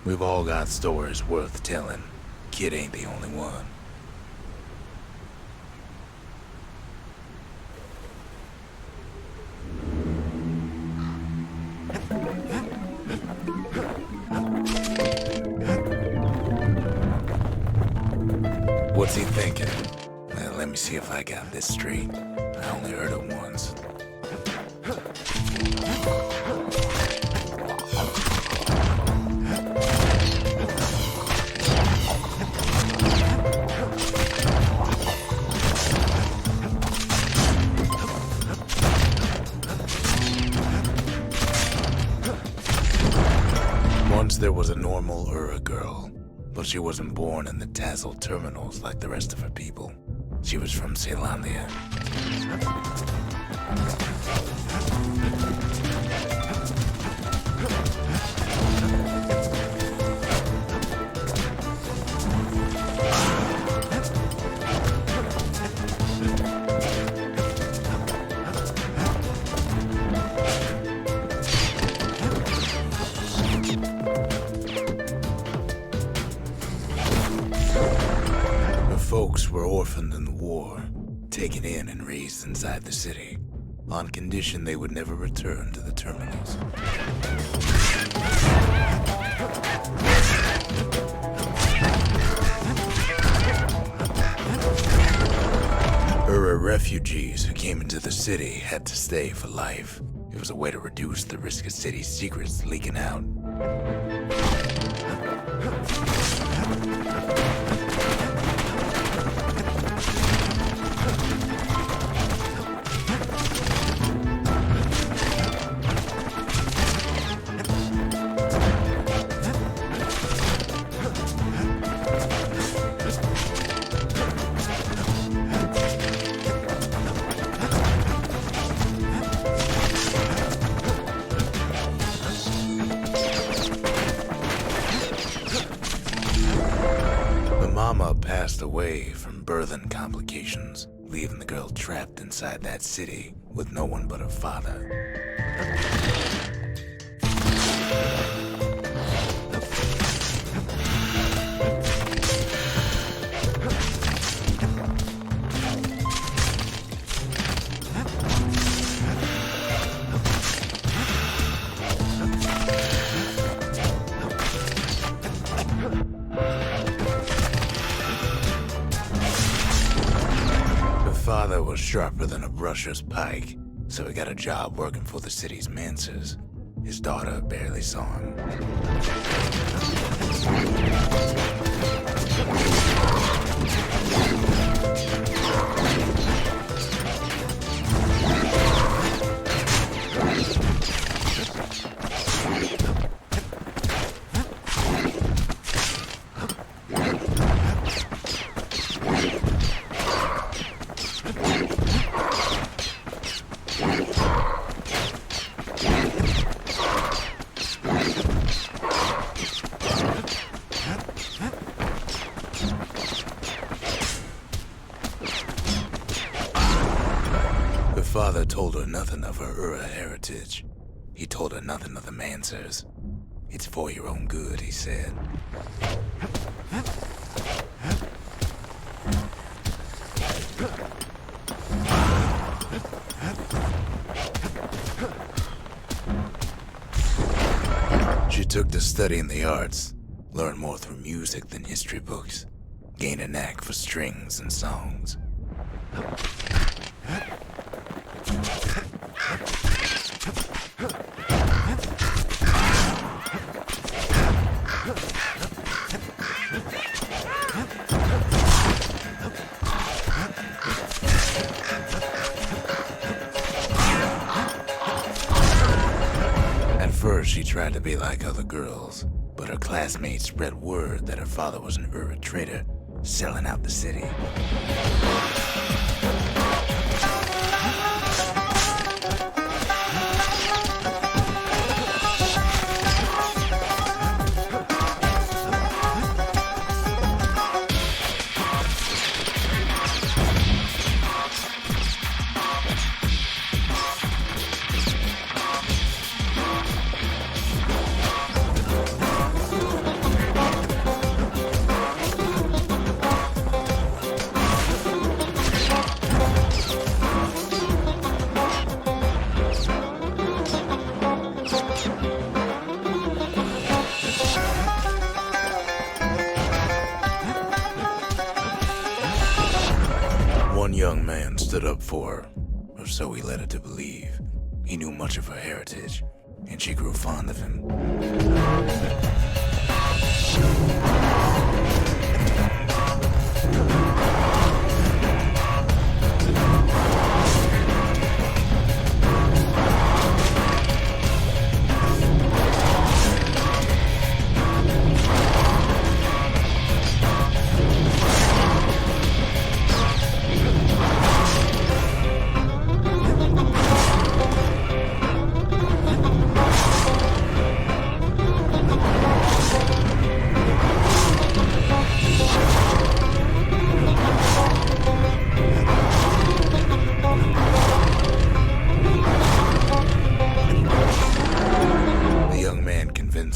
We've all got stories worth telling. Kid ain't the only one. What's he thinking? Well, let me see if I got this straight. I only heard it once. Once there was a normal Ura girl, but she wasn't born in the tasseled terminals like the rest of her people. She was from Celandia. Folks were orphaned in the war, taken in and raised inside the city, on condition they would never return to the terminals. Ura refugees who came into the city had to stay for life. It was a way to reduce the risk of city secrets leaking out. Mama passed away from birthing complications, leaving the girl trapped inside that city with no one but her father. Father was sharper than a brusher's pike, so he got a job working for the city's mancers. His daughter barely saw him. Father told her nothing of her Ura heritage. He told her nothing of the Mancers. It's for your own good, he said. She took to studying the arts, learned more through music than history books, gained a knack for strings and songs. At first, she tried to be like other girls, but her classmates spread word that her father was an Ura trader, selling out the city. One young man stood up for her, or so he led her to believe. He knew much of her heritage, and she grew fond of him.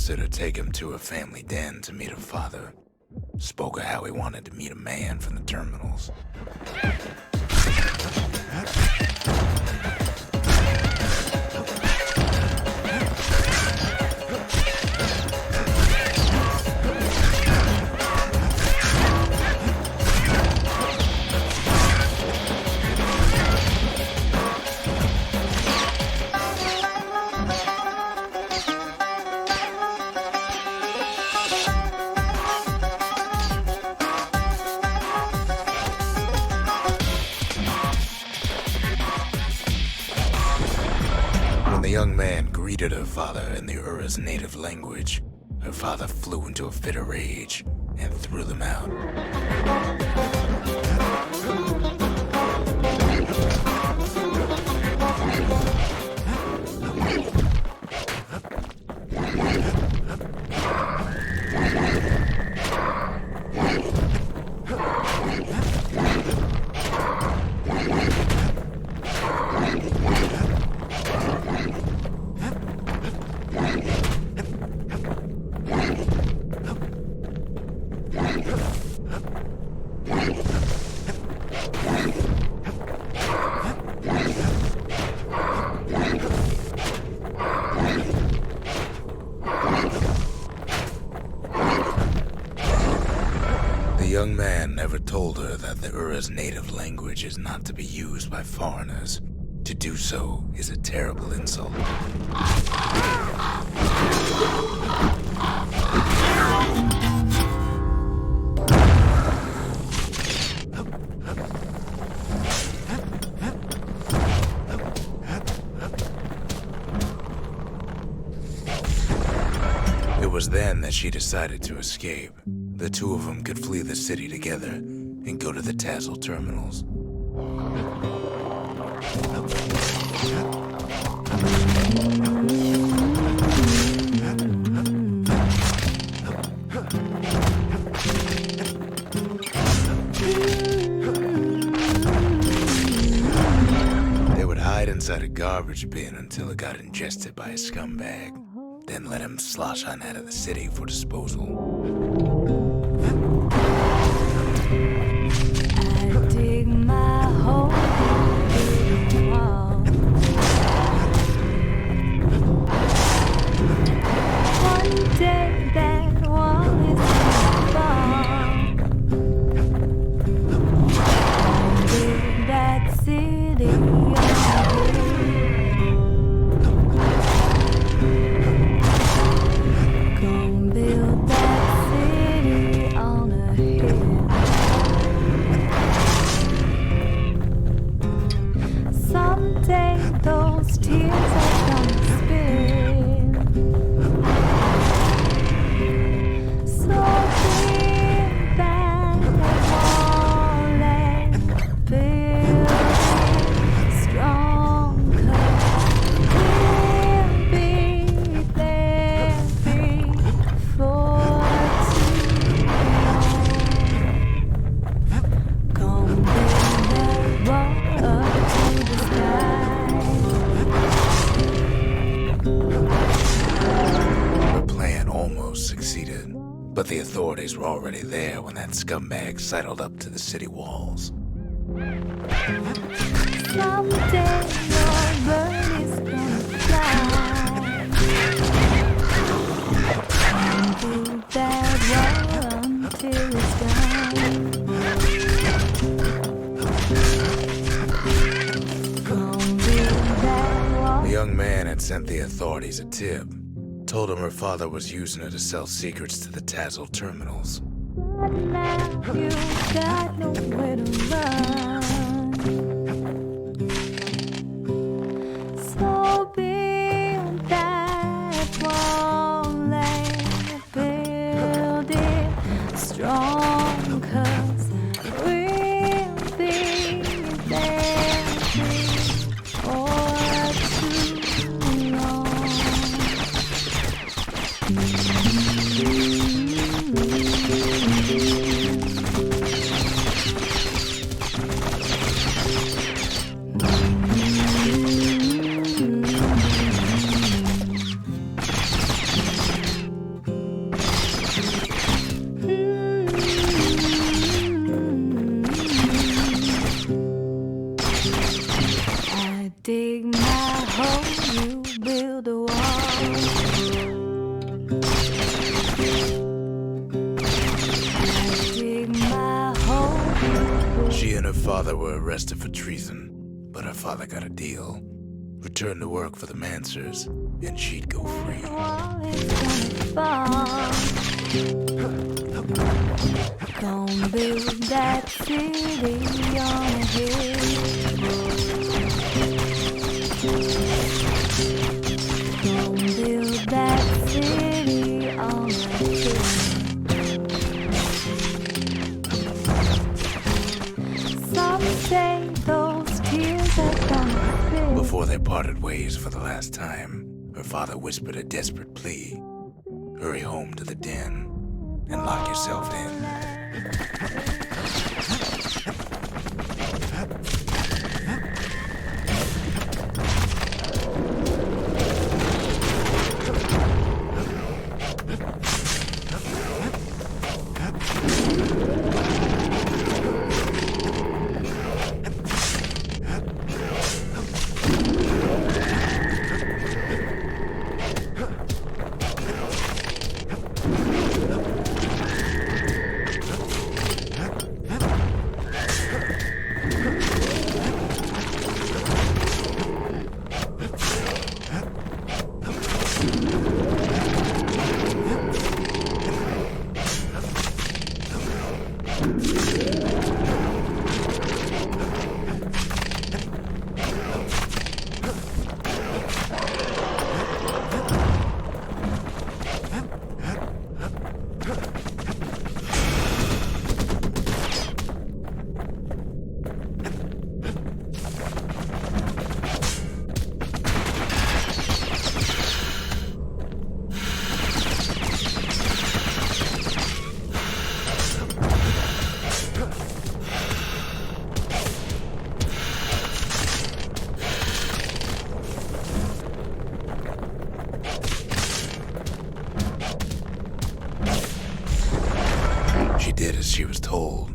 To take him to a family den to meet her father. Spoke of how he wanted to meet a man from the terminals. When the young man greeted her father in the Ura's native language, her father flew into a fit of rage and threw them out. The young man never told her that the Ura's native language is not to be used by foreigners. To do so is a terrible insult. It was then that she decided to escape. The two of them could flee the city together and go to the Tassel terminals. They would hide inside a garbage bin until it got ingested by a scumbag, then let him slosh on out of the city for disposal. I dig my hole in the wall. One day that wall is gonna fall. I dig that city on a hill. Gonna build that city on a hill. Someday those tears are gonna spill. So bring back that wall and build it strong, 'cause we'll be there before too long. Gonna build that wall up to the sky. The plan almost succeeded, but the authorities were already there when that scumbag sidled up to the city walls. Someday your bird is gonna fly. Build that wall until it's done. young man had sent the authorities a tip. Told him her father was using her to sell secrets to the Tassel terminals. But now you got nowhere to run. So build that wall and build it strong, 'cause we'll be there for too long. I dig my hole, you build a wall. I dig my hole. She and her father were arrested for treason, but her father got a deal. Returned to work for the Mansers, and she'd go free. Wall is gonna fall. Gonna build that city on a hill. Gonna build that city on a hill. Some say those tears are gonna spill. Before they parted ways for the last time, her father whispered a desperate plea. Hurry home to the den and lock yourself in. She did as she was told,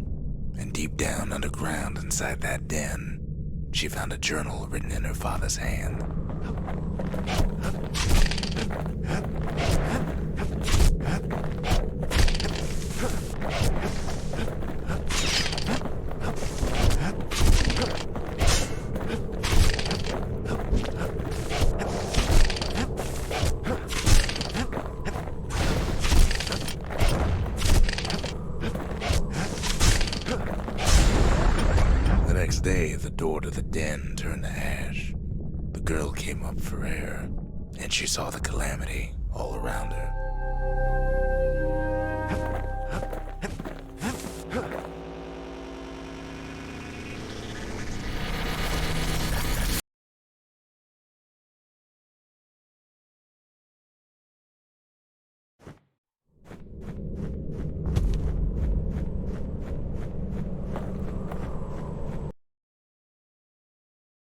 and deep down underground inside that den, she found a journal written in her father's hand. The next day, the door to the den turned to ash. The girl came up for air, and she saw the calamity all around her.